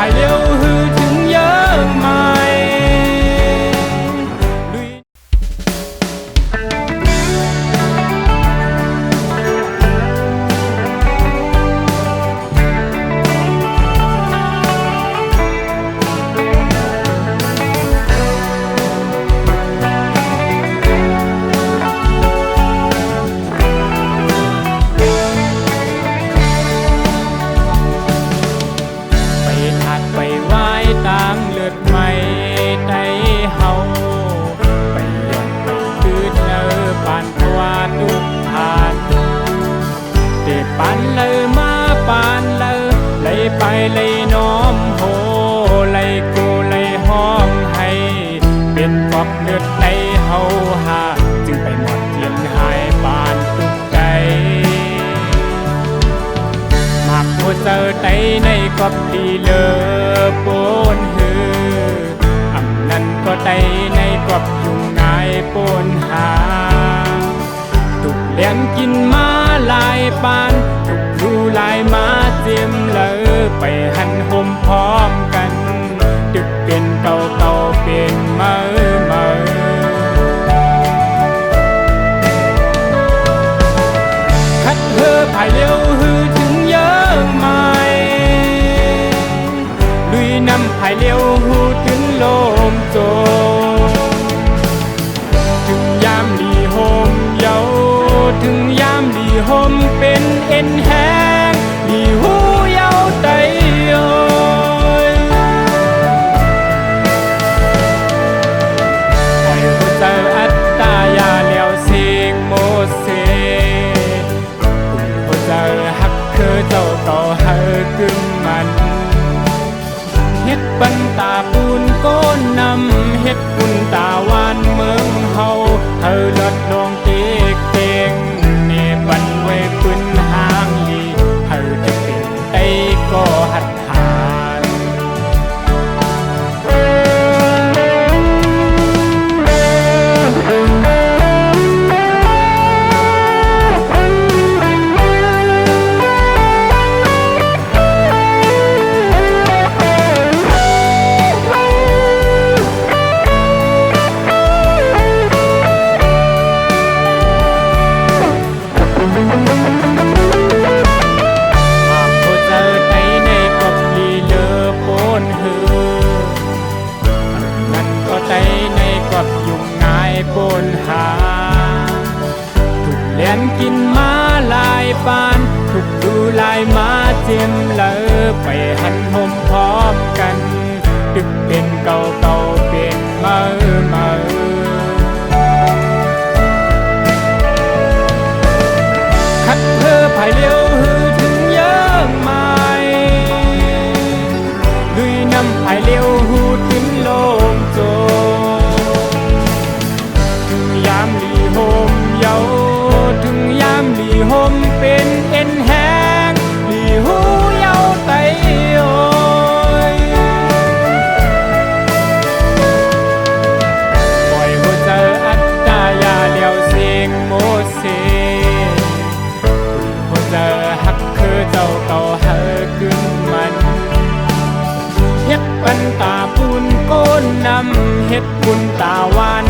ายเร็วฮือถึงเยอะไหมปานเลยมาปานเลยไปเลยน้อมโหเลยกูเลยห้องให้เป็นกอบเลือดในเฮาหาจึงไปหมดเทียนหายปานตุกใจหากโคเจอไตในกอบดีเลอปนหืออำนั้นก็ไตในกอบยุ่งง่ายปนหาตุกเลี้ยงกินมาลายปานดูลายมาเจียมเลยไปหันห่มพร้อมกันดึกเป็นเก่าเป็นเมื่อคัดเธอภายเร็วฮือถึงเยอะไหมลุยนำภายเร็วหูถึงลมโจถึงยามดีโฮมเยาถึงยามดีโฮมเป็นเอ็นแห้งดีหูเยาไตโอยปล่อยหัวใจอัตตายาเลี้ยวเสียงโมเสคุณหัวใจหักคือเจ้าเก่าเฮอกึ่งมันเฮ็ดบันตาปูนโกนนำเฮ็ดบุญตาหวานเมืองเฮาเธอลดลงเก่งเนบันไว้ปืนหางลีเธอจะเป็นไตก็หัดหานปนหาถูกเลี้ยนกินมาลายปานถูกดูลายมาเจียมเลอไปหันห่มพร้อมกันดึกเป็นเก่าเป็นเมื่อคัดเธอภายเร็วฮือถึงเยอะไหมลุยนำภายเร็วหูถึงโลมโจยามลีโฮมเยาถึงยามลีโฮมเป็นเอ็นแห้งลีหูเยาไตโอยปล่อยหัวใจอัตตายาเลี้ยวเสียงโมเสหัวใจหักคือเจ้าเก่าเฮอกึ่งมันเฮ็ดปันตาปูนโกนนำเฮ็ดบุญตาหวาน